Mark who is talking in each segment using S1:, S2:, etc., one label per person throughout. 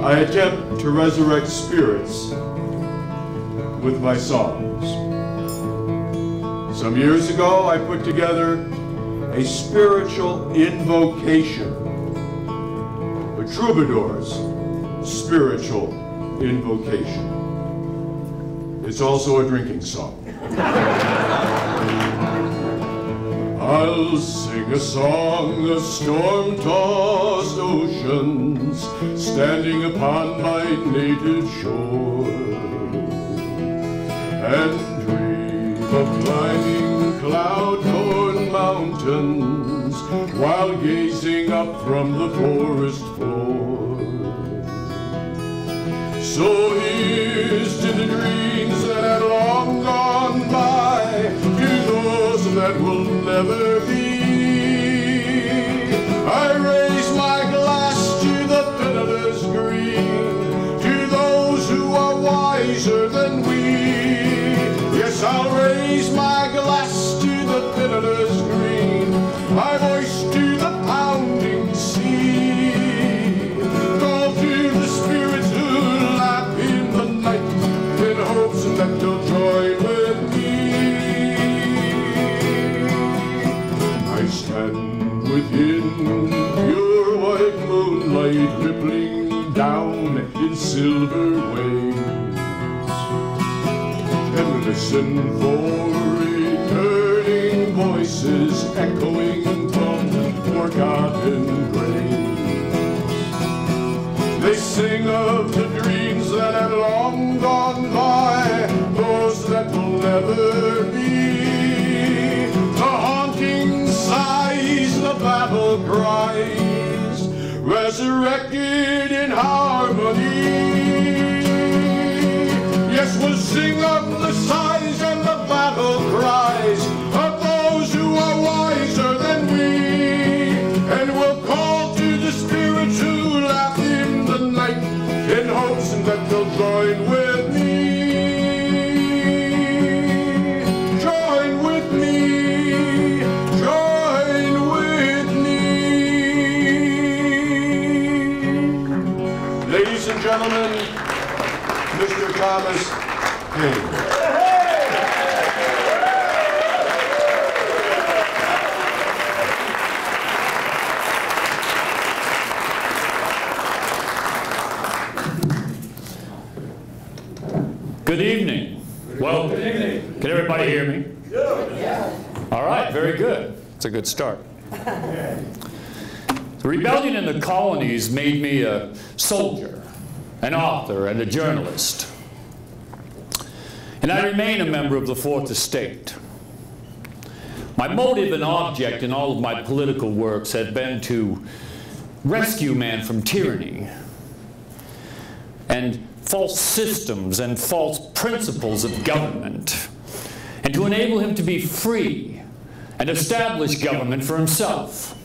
S1: I attempt to resurrect spirits with my songs. Some years ago, I put together a spiritual invocation, a troubadour's spiritual invocation. It's also a drinking song. I'll sing a song of storm-tossed oceans, standing upon my native shore, and dream of climbing cloud-torn mountains while gazing up from the forest floor. So here's to the dreams that have long gone by, to those that will never be. I raise my glass to the pitiless green, to those who are wiser than we. Yes, I'll raise my glass to the pitiless green, my voice to the pounding sea. Call to the spirits who laugh in the night, in hopes that they'll join with me. I stand within pure white moonlight, rippling down in silver waves, and listen for returning voices echoing from forgotten graves. They sing of the dreams that have long gone by, those that will never be. The haunting sighs, the battle cries, resurrected in harmony. Yes, we'll sing of the sighs and the battle cries of those who are wiser than we, and we'll call to the spirits who laugh in the night, in hopes that they'll join with me. Join with me. Join with me. Ladies and gentlemen, Mr. Thomas Paine.
S2: Good evening. Well, good evening. Can everybody hear me? Yeah. All right, very good. It's a good start. The rebellion in the colonies made me a soldier, an author, and a journalist. And I remain a member of the Fourth Estate. My motive and object in all of my political works had been to rescue man from tyranny and false systems and false principles of government, and to enable him to be free and establish government for himself.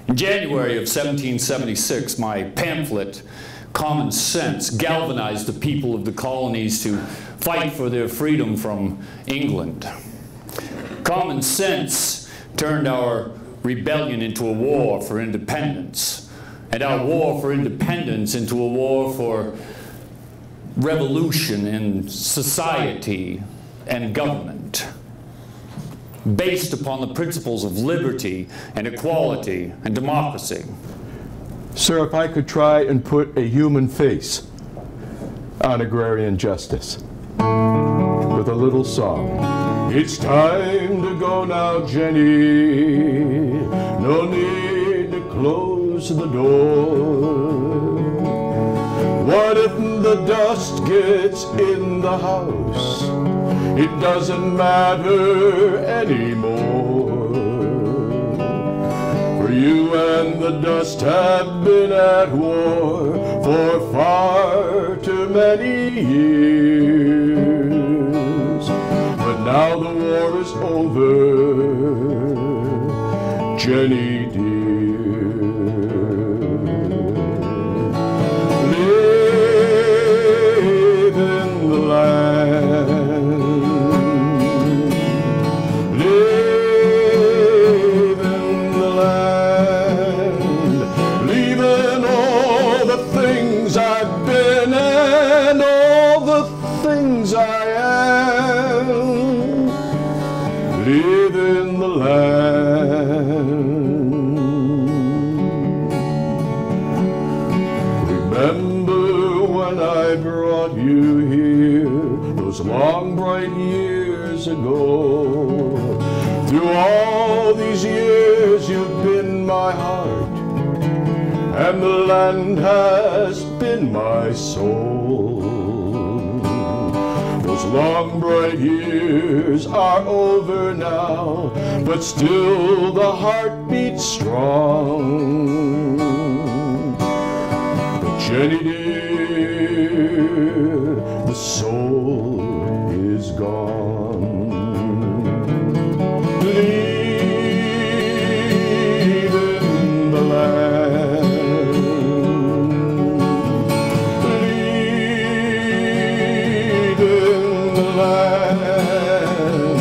S2: In January of 1776, my pamphlet, Common Sense, galvanized the people of the colonies to fight for their freedom from England. Common Sense turned our rebellion into a war for independence, and our war for independence into a war for revolution in society and government, based upon the principles of liberty and equality and democracy.
S1: Sir, if I could try and put a human face on agrarian justice with a little song. It's time to go now, Jenny. No need to close the door. What if the dust gets in the house? It doesn't matter anymore. For you and the dust have been at war for far too many years. But now the war is over, Jenny dear. Live in the land. Live in the land. in the land. Remember when I brought you here, those long bright years ago. Through all these years you've been my heart, and the land has been my soul. Those long bright years are over now, but still the heart beats strong. But Jenny dear, the soul is gone. Leave in the land. Leave in the land.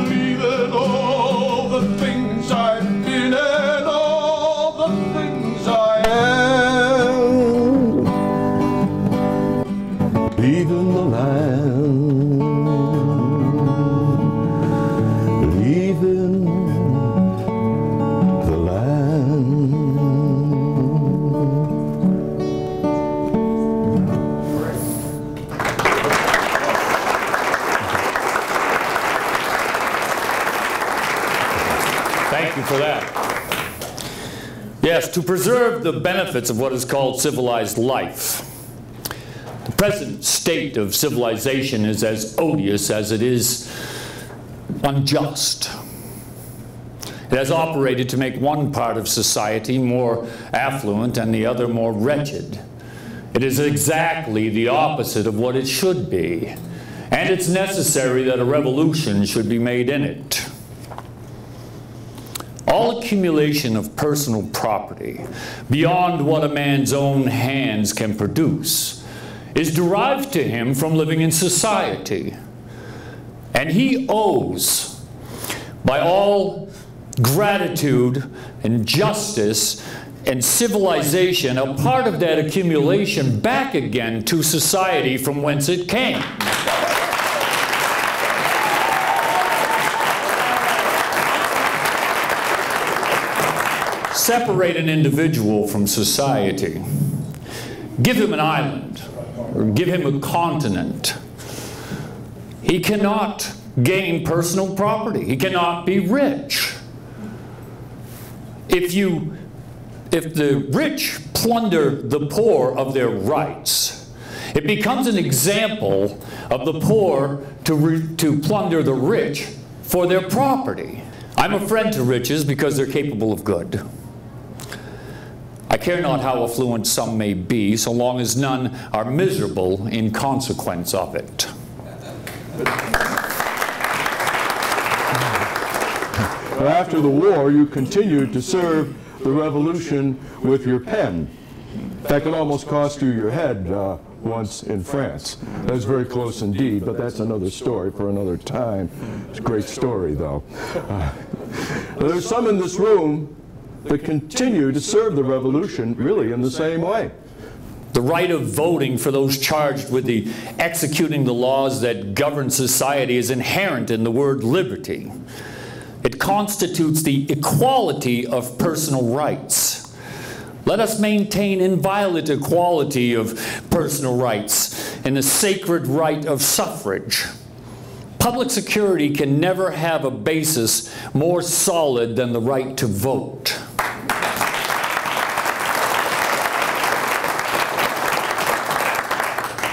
S1: Leaving all the things I've been and all the things I am. Leaving the land. Leaving the land.
S2: Thank you for that. Yes, to preserve the benefits of what is called civilized life. The present state of civilization is as odious as it is unjust. It has operated to make one part of society more affluent and the other more wretched. It is exactly the opposite of what it should be, and it's necessary that a revolution should be made in it. All accumulation of personal property, beyond what a man's own hands can produce, is derived to him from living in society. And he owes, by all gratitude and justice and civilization, a part of that accumulation back again to society from whence it came. Separate an individual from society. Give him an island, or give him a continent. He cannot gain personal property. He cannot be rich. If the rich plunder the poor of their rights, it becomes an example of the poor to plunder the rich for their property. I'm a friend to riches because they're capable of good. I care not how affluent some may be, so long as none are miserable in consequence of it.
S1: After the war, you continued to serve the revolution with your pen. That could almost cost you your head once in France. That's very close indeed, but that's another story for another time. It's a great story, though. There's some in this room that continue to serve the revolution really in the same way.
S2: The right of voting for those charged with executing the laws that govern society is inherent in the word liberty. It constitutes the equality of personal rights. Let us maintain inviolate equality of personal rights in the sacred right of suffrage. Public security can never have a basis more solid than the right to vote.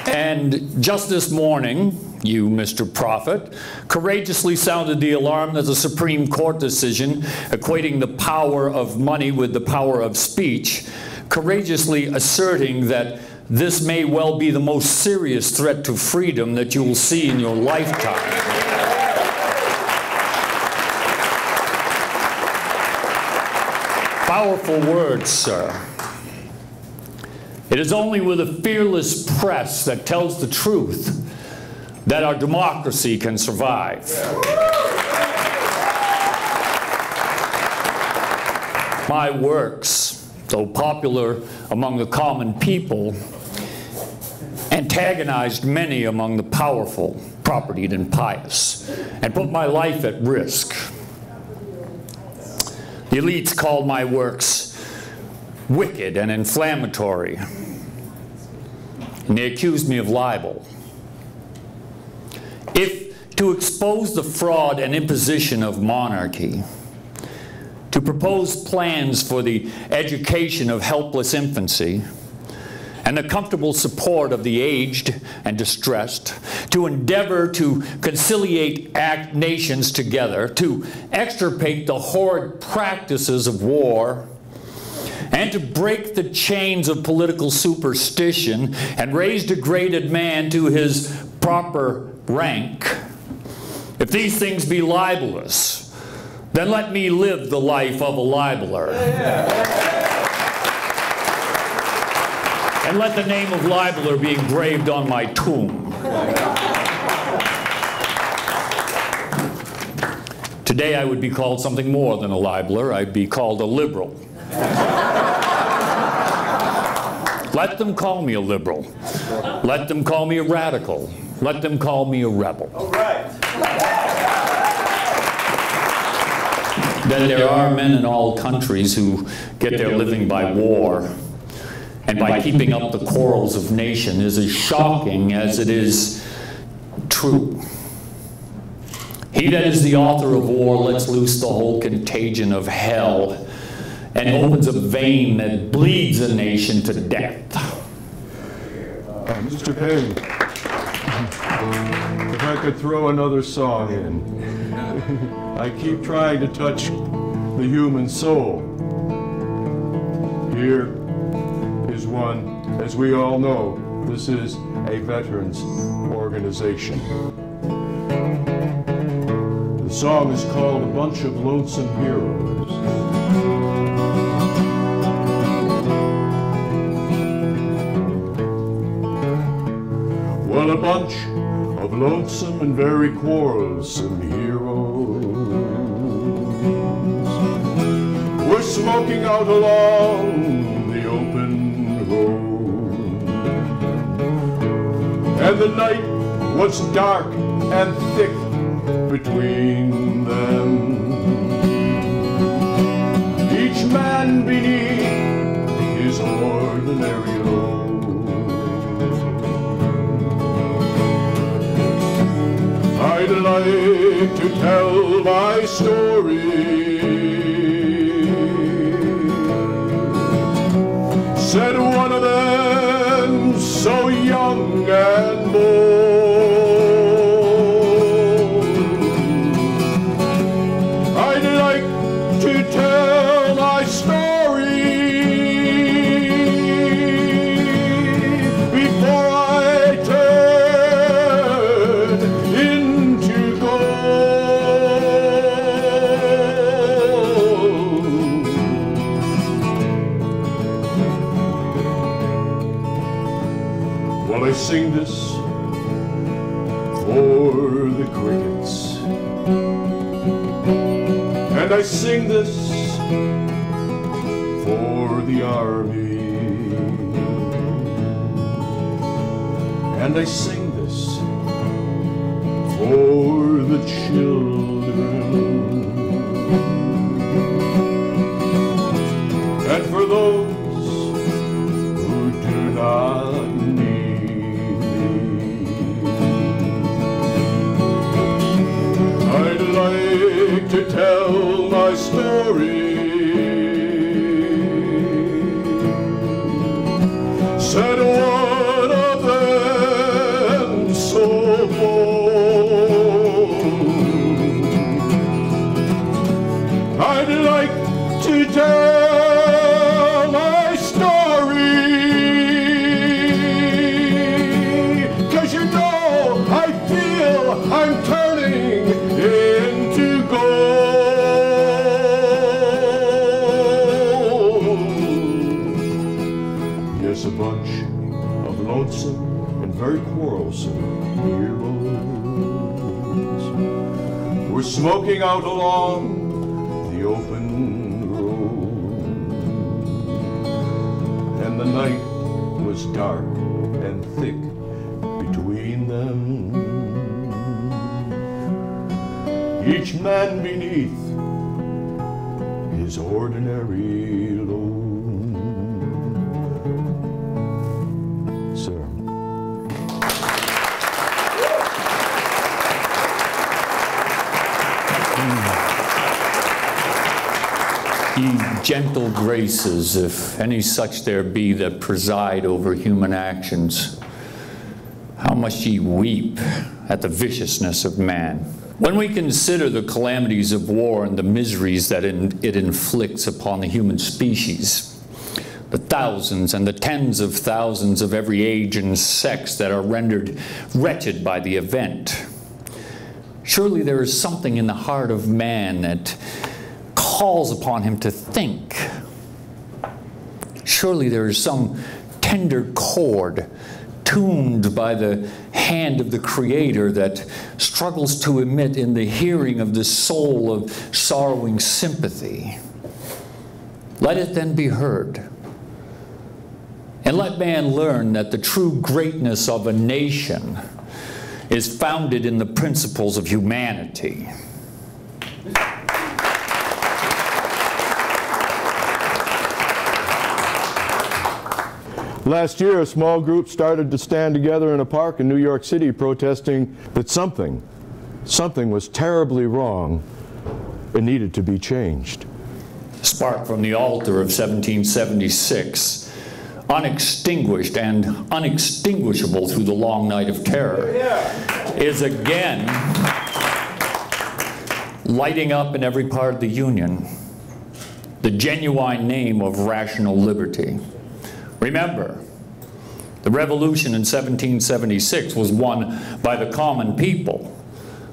S2: And just this morning, you, Mr. Prophet, courageously sounded the alarm that the Supreme Court decision equating the power of money with the power of speech, courageously asserting that this may well be the most serious threat to freedom that you will see in your lifetime. Powerful words, sir. It is only with a fearless press that tells the truth that our democracy can survive. My works, though popular among the common people, antagonized many among the powerful. propertied and pious, and put my life at risk. The elites called my works wicked and inflammatory, and they accused me of libel. If to expose the fraud and imposition of monarchy, to propose plans for the education of helpless infancy, and the comfortable support of the aged and distressed, to endeavor to conciliate nations together, to extirpate the horrid practices of war, and to break the chains of political superstition and raise degraded man to his proper rank, if these things be libelous, then let me live the life of a libeler. And let the name of libeler be engraved on my tomb. Today I would be called something more than a libeler. I'd be called a liberal. Let them call me a liberal. Let them call me a radical. Let them call me a rebel.
S3: All right.
S2: That there are men in all countries who get their living by war and by keeping up the quarrels of nation is as shocking as it is true. He that is the author of war lets loose the whole contagion of hell and opens a vein that bleeds a nation to death.
S1: Mr. Paine, if I could throw another song in. I keep trying to touch the human soul. Here is one, as we all know, this is a veterans organization. The song is called A Bunch of Lonesome Heroes. Well, a bunch of lonesome and very quarrelsome heroes were smoking out along the open road, and the night was dark and thick between them, each man beneath his ordinary load. I'd like to tell my story, said one of them, so young and bold. I'd like to tell my story before I turn into gold. Well, I sing this for the crickets, and I sing this for the army, and I sing this for the children, and for those who do not need me. I'd like to tell my story, said one of them so bold. I'd like to tell my story, 'cause you know I feel I'm turning into gold. Yes, a bunch of lonesome and very quarrelsome heroes were smoking out along the open road, and the night was dark and thick between them, each man beneath his ordinary load. Sir.
S2: Ye gentle graces, if any such there be, that preside over human actions, how must ye weep at the viciousness of man? When we consider the calamities of war and the miseries that it inflicts upon the human species, the thousands and the tens of thousands of every age and sex that are rendered wretched by the event, surely there is something in the heart of man that calls upon him to think. Surely there is some tender chord tuned by the hand of the Creator that struggles to emit in the hearing of the soul of sorrowing sympathy. Let it then be heard. And let man learn that the true greatness of a nation is founded in the principles of humanity.
S1: Last year, a small group started to stand together in a park in New York City protesting that something was terribly wrong and needed to be changed.
S2: Spark from the altar of 1776, unextinguished and unextinguishable through the long night of terror, is again lighting up in every part of the Union the genuine name of rational liberty. Remember, the revolution in 1776 was won by the common people,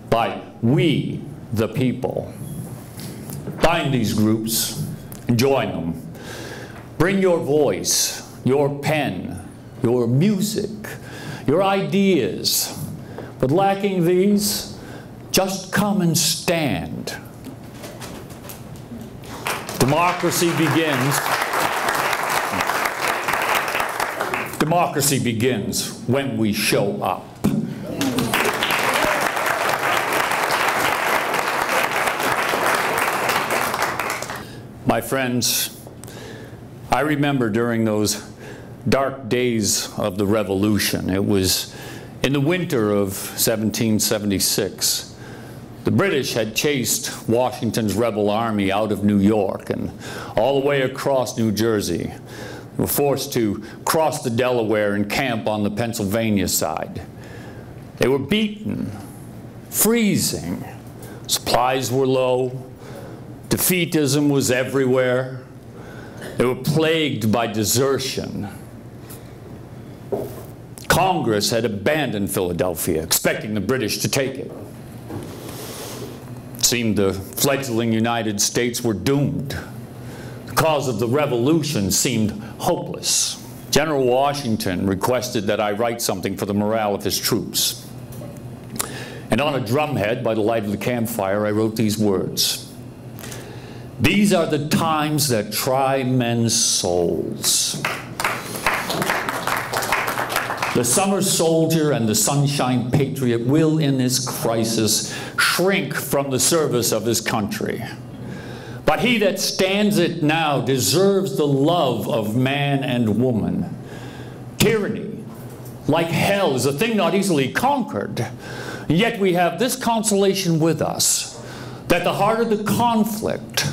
S2: by we, the people. Find these groups and join them. Bring your voice, your pen, your music, your ideas. But lacking these, just come and stand. Democracy begins. Democracy begins when we show up. My friends, I remember during those dark days of the Revolution, it was in the winter of 1776, the British had chased Washington's rebel army out of New York and all the way across New Jersey. Were forced to cross the Delaware and camp on the Pennsylvania side. They were beaten, freezing. Supplies were low. Defeatism was everywhere. They were plagued by desertion. Congress had abandoned Philadelphia, expecting the British to take it. It seemed the fledgling United States were doomed. The cause of the revolution seemed hopeless. General Washington requested that I write something for the morale of his troops. And on a drumhead by the light of the campfire, I wrote these words. These are the times that try men's souls. The summer soldier and the sunshine patriot will, in this crisis, shrink from the service of his country. But he that stands it now deserves the love of man and woman. Tyranny, like hell, is a thing not easily conquered. Yet we have this consolation with us, that the harder the conflict,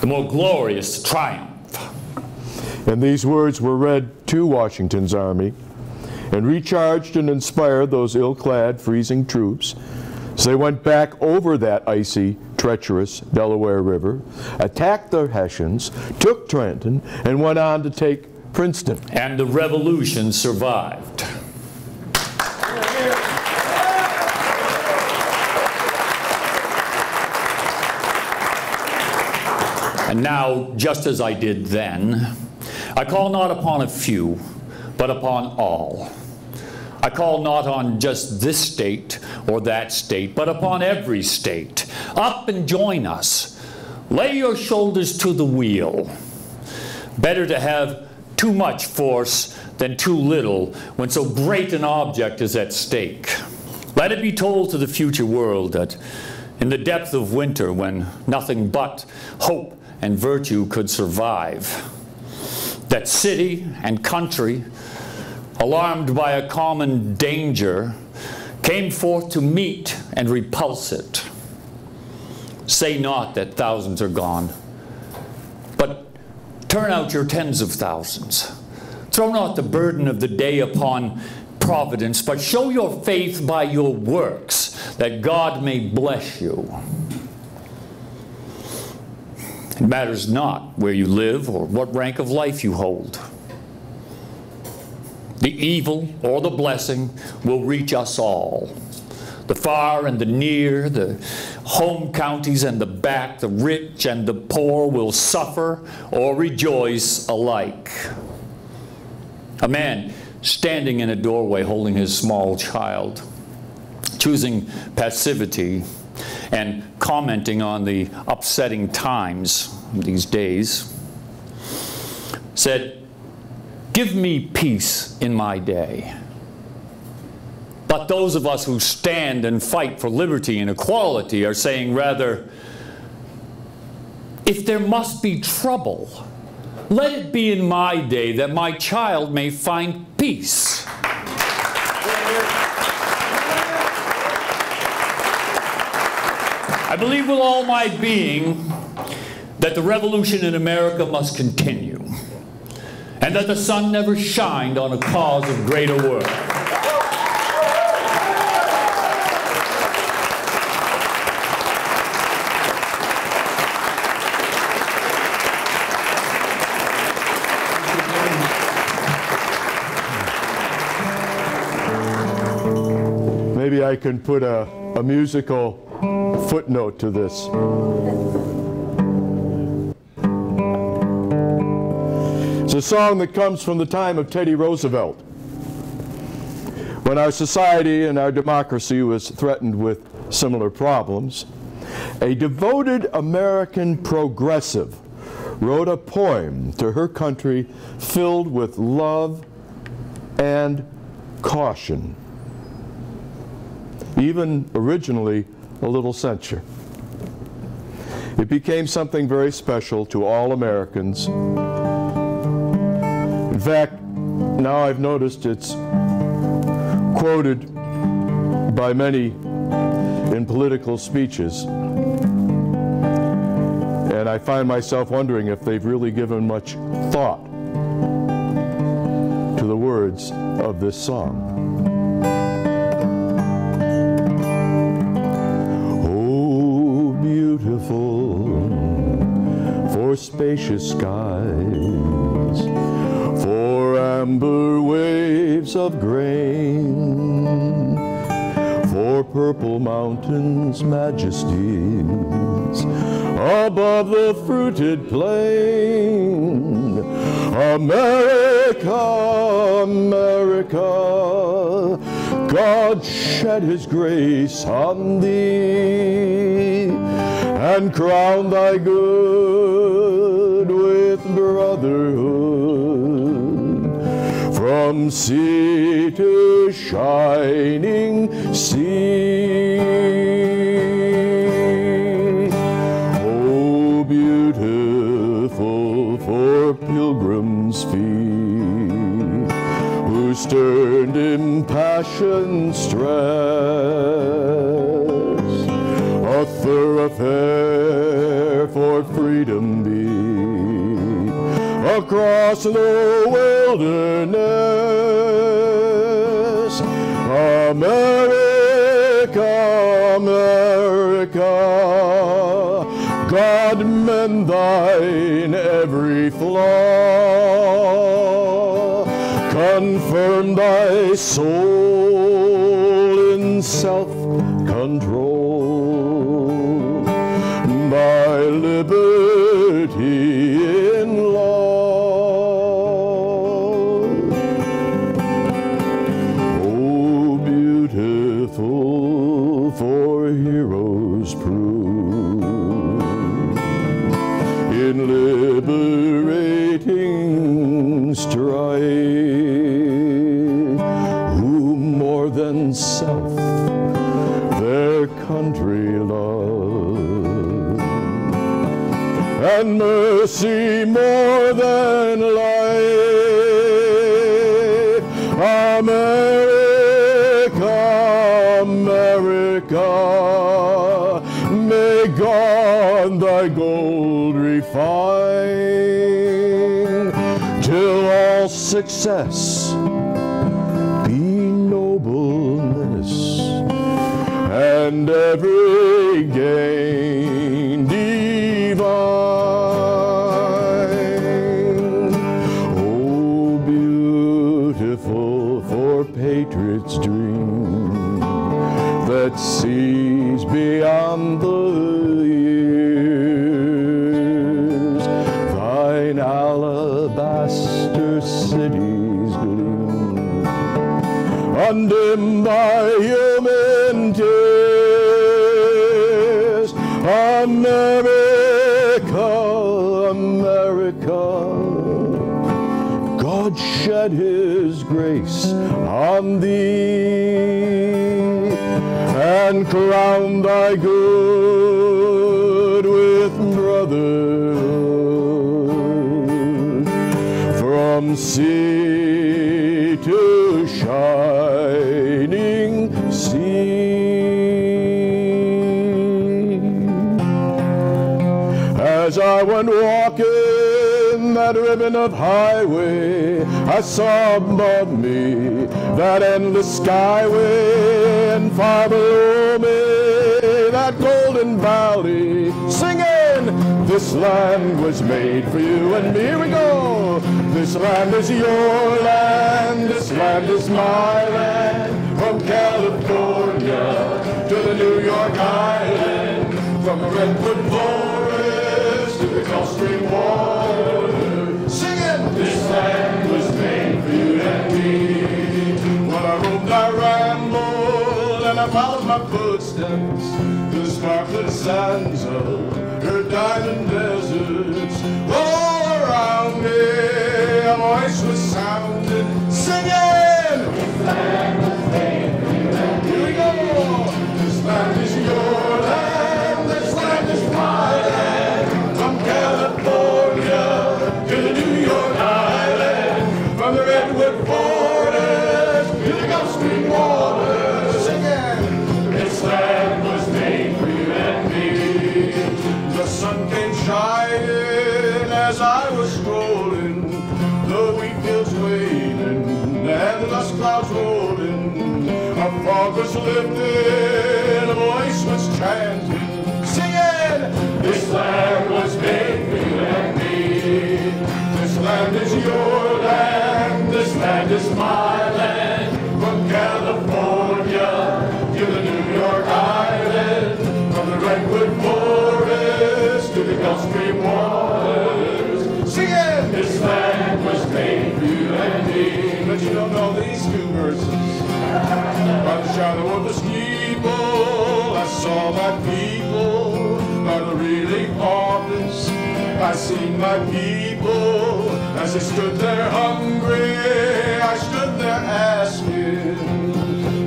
S2: the more glorious the triumph.
S1: And these words were read to Washington's army and recharged and inspired those ill-clad, freezing troops as they went back over that icy, treacherous Delaware River, attacked the Hessians, took Trenton, and went on to take Princeton.
S2: And the revolution survived. And now, just as I did then, I call not upon a few, but upon all. I call not on just this state or that state, but upon every state. Up and join us. Lay your shoulders to the wheel. Better to have too much force than too little when so great an object is at stake. Let it be told to the future world that in the depth of winter when nothing but hope and virtue could survive. That city and country, alarmed by a common danger, came forth to meet and repulse it. Say not that thousands are gone, but turn out your tens of thousands. Throw not the burden of the day upon providence, but show your faith by your works, that God may bless you. It matters not where you live or what rank of life you hold. The evil or the blessing will reach us all. The far and the near, the home counties and the back, the rich and the poor will suffer or rejoice alike. A man standing in a doorway holding his small child, choosing passivity and commenting on the upsetting times these days, said, "Give me peace in my day." But those of us who stand and fight for liberty and equality are saying rather, if there must be trouble, let it be in my day that my child may find peace. I believe with all my being that the revolution in America must continue, and that the sun never shined on a cause of greater work.
S1: Maybe I can put a musical footnote to this. It's a song that comes from the time of Teddy Roosevelt, when our society and our democracy was threatened with similar problems. A devoted American progressive wrote a poem to her country filled with love and caution, even originally a little censure. It became something very special to all Americans. In fact, now I've noticed it's quoted by many in political speeches. And I find myself wondering if they've really given much thought to the words of this song. For spacious skies, for amber waves of grain, for purple mountains' majesties above the fruited plain. America, America, God shed his grace on thee and crown thy good with brotherhood from sea to shining sea. Oh, beautiful for pilgrims' feet whose stern impassioned stress a thoroughfare for freedom be across the wilderness. America, America, God mend thine every flaw, confirm thy soul in self-control, by liberty in law. Oh, beautiful for heroes prove in liberating strife, who more than self their country love. and mercy more than life. America, America, may God thy gold refine, till all success be nobleness, and every gain divine. Oh, beautiful for patriots' dream that sees beyond the years, thine alabaster cities gleam, undimmed by human tears. America, America, God shed his grace on thee, and crown thy good with brotherhood, from sea to shining sea. As I went walking that ribbon of highway, I saw above me that endless skyway, and far below me that golden valley, singing, this land was made for you and me. Here we go. This land is your land, this land is my land, from California to the New York Island, from the redwood forest to the Gulf Stream water, singing, this land was made for you and me. When I roamed, I rambled, and I followed my footsteps to the sparkling sands of her diamond deserts. All around me, a voice was sounding, singing, this land was made for you and me. Here we go. This land is your land, this land is my land, from California to the New York Island, from the redwood forest to the Gulf Stream water, singing, this land was made for you and me. The sun came shining as I was strolling, the wheat fields waving and the dust clouds rolling. A fog was lifted, a voice was chanting, singing, this land was made for you and me. This land is your land, this land is my land, from California to the New York Island, from the redwood forest to the Gulf Stream waters, singing, this land was made for you and me. But you don't know these two verses. By the shadow of the steeple, I saw my people. By the relief office, I seen my people. As they stood there hungry, I stood there asking,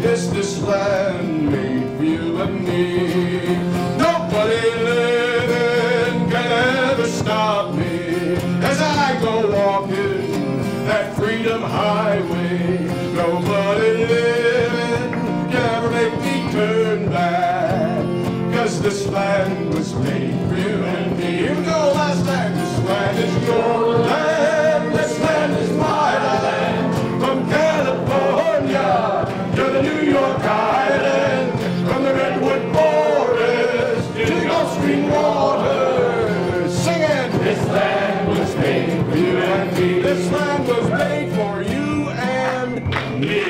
S1: is this land made for you and me? Nobody living can ever stop me as I go walking that freedom highway. Nobody living can ever make me turn back, 'cause this land was made for you and me. Here we go, last time. This land is your land, this land is my land, from California to the New York Island, from the redwood forest to the Gulf Stream water, singing, this land was made for you and me. This land was made for you and me.